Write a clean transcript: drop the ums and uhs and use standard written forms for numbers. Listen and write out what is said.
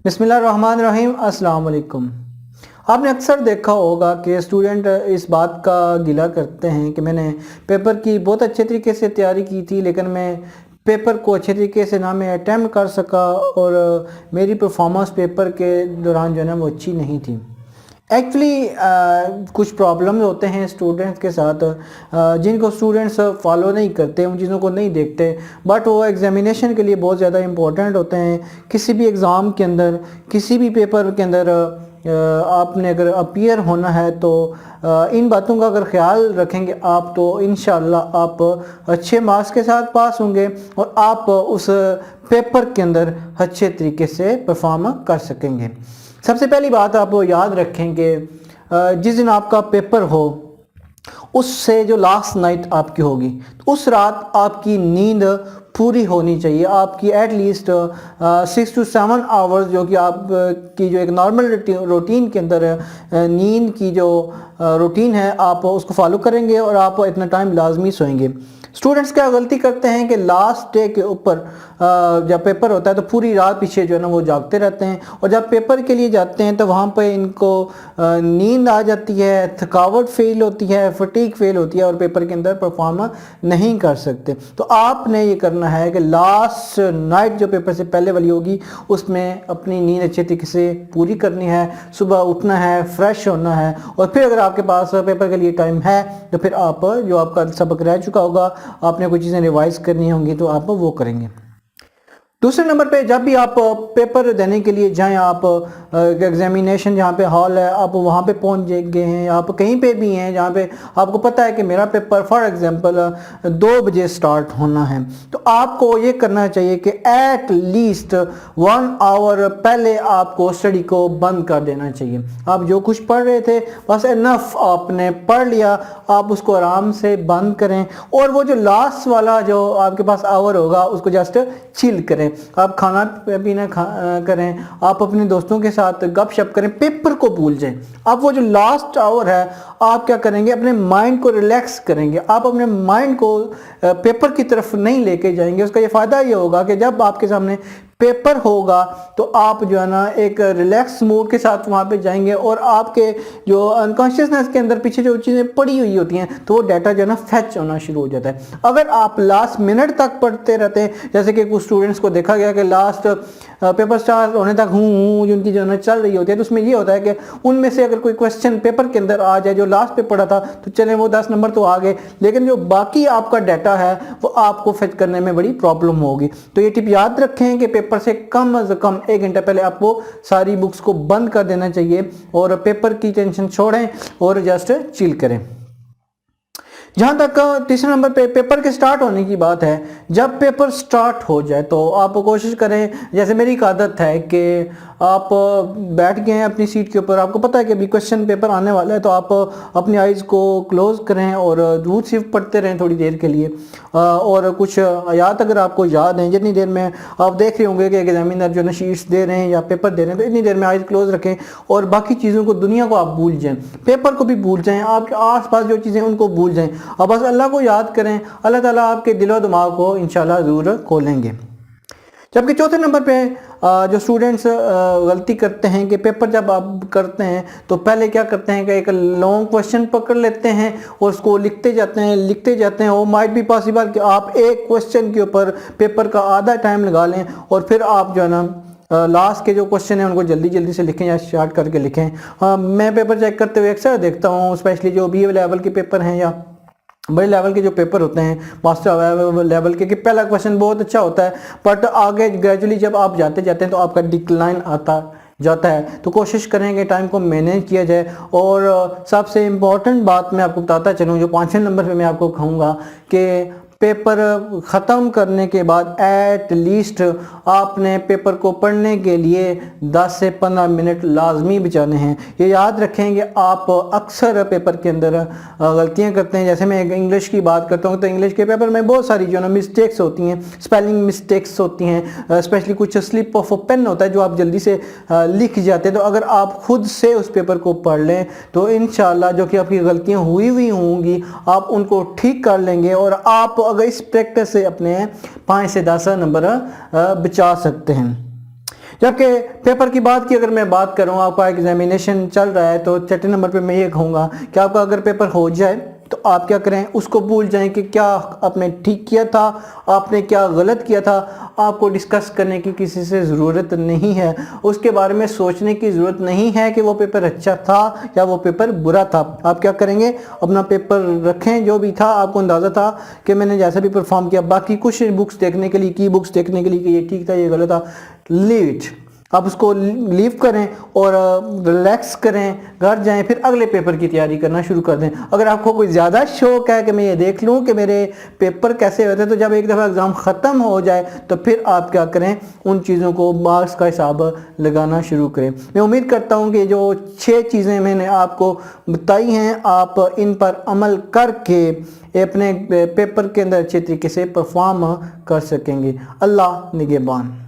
बिस्मिल्लाहिर्रहमानिर्रहीम। अस्सलाम वालेकुम। आपने अक्सर देखा होगा कि स्टूडेंट इस बात का गिला करते हैं कि मैंने पेपर की बहुत अच्छे तरीके से तैयारी की थी, लेकिन मैं पेपर को अच्छे तरीके से ना मैं अटैम्प्ट कर सका और मेरी परफॉर्मेंस पेपर के दौरान जो है ना वो अच्छी नहीं थी। एक्चुअली कुछ प्रॉब्लम्स होते हैं स्टूडेंट्स के साथ, जिनको स्टूडेंट्स फॉलो नहीं करते, उन चीज़ों को नहीं देखते, बट वो एग्जामिनेशन के लिए बहुत ज़्यादा इंपॉर्टेंट होते हैं। किसी भी एग्ज़ाम के अंदर, किसी भी पेपर के अंदर आपने अगर अपीयर होना है तो इन बातों का अगर ख्याल रखेंगे आप तो इंशाल्लाह आप अच्छे मार्क्स के साथ पास होंगे और आप उस पेपर के अंदर अच्छे तरीके से परफॉर्म कर सकेंगे। सबसे पहली बात आप याद रखें कि जिस दिन आपका पेपर हो उससे जो लास्ट नाइट आपकी होगी तो उस रात आपकी नींद पूरी होनी चाहिए। आपकी एटलीस्ट 6 to 7 आवर्स जो कि आप की जो एक नॉर्मल रूटीन के अंदर नींद की जो रूटीन है आप उसको फॉलो करेंगे और आप इतना टाइम लाजमी सोएंगे। स्टूडेंट्स क्या गलती करते हैं कि लास्ट डे के ऊपर जब पेपर होता है तो पूरी रात पीछे जो है ना वो जागते रहते हैं और जब पेपर के लिए जाते हैं तो वहाँ पे इनको नींद आ जाती है, थकावट फील होती है, फटीक फील होती है और पेपर के अंदर परफॉर्म नहीं कर सकते। तो आपने ये करना है कि लास्ट नाइट जो पेपर से पहले वाली होगी उसमें अपनी नींद अच्छे तरीके से पूरी करनी है, सुबह उठना है, फ्रेश होना है और फिर अगर आपके पास पेपर के लिए टाइम है तो फिर आप जो आपका सबक रह चुका होगा आपने कोई चीज़ें रिवाइज करनी होंगी तो आप वो करेंगे। दूसरे नंबर पे जब भी आप पेपर देने के लिए जाएं, आप एग्जामिनेशन जहाँ पे हॉल है आप वहाँ पे पहुँच गए हैं, आप कहीं पे भी हैं जहाँ पे आपको पता है कि मेरा पेपर फॉर एग्जांपल 2 बजे स्टार्ट होना है, तो आपको ये करना चाहिए कि एट लीस्ट 1 आवर पहले आपको स्टडी को बंद कर देना चाहिए। आप जो कुछ पढ़ रहे थे बस इनफ आपने पढ़ लिया, आप उसको आराम से बंद करें और वो जो लास्ट वाला जो आपके पास आवर होगा उसको जस्ट चिल करें। आप खाना पीना करें, आप अपने दोस्तों के साथ गपशप करें, पेपर को भूल जाएं। आप वो जो लास्ट आवर है आप क्या करेंगे, अपने माइंड को रिलैक्स करेंगे, आप अपने माइंड को पेपर की तरफ नहीं लेके जाएंगे। उसका ये फ़ायदा ये होगा कि जब आपके सामने पेपर होगा तो आप जो है ना एक रिलैक्स मूड के साथ वहाँ पे जाएंगे और आपके जो अनकॉन्शियसनेस के अंदर पीछे जो चीज़ें पड़ी हुई होती हैं तो वो डाटा जो है ना फैच होना शुरू हो जाता है। अगर आप लास्ट मिनट तक पढ़ते रहते हैं, जैसे कि कुछ स्टूडेंट्स को देखा गया कि लास्ट पेपर स्टार्ट होने तक जिनकी जो है ना चल रही होती है, तो उसमें ये होता है कि उनमें से अगर कोई क्वेश्चन पेपर के अंदर आ जाए जो लास्ट पे पढ़ा था तो चले वो 10 नंबर तो आ गए, लेकिन जो बाकी आपका डाटा है वो आपको फैच करने में बड़ी प्रॉब्लम होगी। तो ये टिप याद रखें कि पेपर से कम से कम 1 घंटा पहले आपको सारी बुक्स को बंद कर देना चाहिए और पेपर की टेंशन छोड़ें और जस्ट चिल करें। जहाँ तक तीसरे नंबर पे पेपर के स्टार्ट होने की बात है, जब पेपर स्टार्ट हो जाए तो आप कोशिश करें, जैसे मेरी एक आदत है कि आप बैठ गए हैं अपनी सीट के ऊपर, आपको पता है कि अभी क्वेश्चन पेपर आने वाला है, तो आप अपनी आइज़ को क्लोज करें और दूर सिर्फ पढ़ते रहें थोड़ी देर के लिए और कुछ आयात अगर आपको याद हैं, जितनी देर में आप देख रहे होंगे कि एग्जामिनर जो है शीट्स दे रहे हैं या पेपर दे रहे हैं, तो इतनी देर में आइज़ क्लोज रखें और बाकी चीज़ों को, दुनिया को आप भूल जाएँ, पेपर को भी भूल जाएँ, आपके आस पास जो चीज़ें उनको भूल जाएँ और बस अल्लाह को याद करें। अल्लाह ताला आपके दिलो दिमाग को इंशाल्लाह ज़रूर खोलेंगे। जबकि चौथे नंबर पे जो स्टूडेंट्स गलती करते हैं कि पेपर जब आप करते हैं तो पहले क्या करते हैं कि एक लॉन्ग क्वेश्चन पकड़ लेते हैं और उसको लिखते जाते हैं। वो माइट भी पॉसिबल कि आप एक क्वेश्चन के ऊपर पेपर का आधा टाइम लगा लें और फिर आप जो है ना लास्ट के जो क्वेश्चन हैं उनको जल्दी जल्दी से लिखें या शॉर्ट करके लिखें। मैं पेपर चेक करते हुए अक्सर देखता हूँ, स्पेशली जो BA लेवल के पेपर हैं या बड़े लेवल के जो पेपर होते हैं मास्टर लेवल के, कि पहला क्वेश्चन बहुत अच्छा होता है बट आगे ग्रेजुअली जब आप जाते हैं तो आपका डिक्लाइन आता जाता है। तो कोशिश करें कि टाइम को मैनेज किया जाए। और सबसे इम्पॉर्टेंट बात मैं आपको बताता चलूँ, जो 5वें नंबर पे मैं आपको कहूँगा कि पेपर ख़त्म करने के बाद एट लीस्ट आपने पेपर को पढ़ने के लिए 10 से 15 मिनट लाजमी बचाने हैं। ये याद रखें कि आप अक्सर पेपर के अंदर गलतियां करते हैं। जैसे मैं इंग्लिश की बात करता हूँ तो इंग्लिश के पेपर में बहुत सारी जो ना मिस्टेक्स होती हैं, स्पेलिंग मिस्टेक्स होती हैं, स्पेशली कुछ स्लिप ऑफ पेन होता है जो आप जल्दी से लिख जाते हैं। तो अगर आप खुद से उस पेपर को पढ़ लें तो इंशाल्लाह जो कि आपकी गलतियाँ हुई होंगी आप उनको ठीक कर लेंगे और आप अगर इस प्रैक्टिस से अपने 5 से 10 नंबर बचा सकते हैं। जबकि पेपर की बात की अगर मैं बात करूं, आपका एग्जामिनेशन चल रहा है, तो छठे नंबर पे मैं ये कहूँगा कि आपका अगर पेपर हो जाए तो आप क्या करें, उसको भूल जाएं कि क्या आपने ठीक किया था, आपने क्या गलत किया था। आपको डिस्कस करने की किसी से ज़रूरत नहीं है, उसके बारे में सोचने की ज़रूरत नहीं है कि वो पेपर अच्छा था या वो पेपर बुरा था। आप क्या करेंगे, अपना पेपर रखें, जो भी था आपको अंदाज़ा था कि मैंने जैसा भी परफॉर्म किया, बाकी कुछ बुक्स देखने के लिए, की बुक्स देखने के लिए कि ये ठीक था ये गलत था, लीव इट। आप उसको लीव करें और रिलैक्स करें, घर जाएं, फिर अगले पेपर की तैयारी करना शुरू कर दें। अगर आपको कोई ज़्यादा शौक है कि मैं ये देख लूँ कि मेरे पेपर कैसे होते हैं, तो जब एक दफ़ा एग्ज़ाम ख़त्म हो जाए तो फिर आप क्या करें, उन चीज़ों को मार्क्स का हिसाब लगाना शुरू करें। मैं उम्मीद करता हूँ कि जो 6 चीज़ें मैंने आपको बताई हैं, आप इन पर अमल करके अपने पेपर के अंदर अच्छे तरीके से परफॉर्म कर सकेंगे। अल्लाह निगहबान।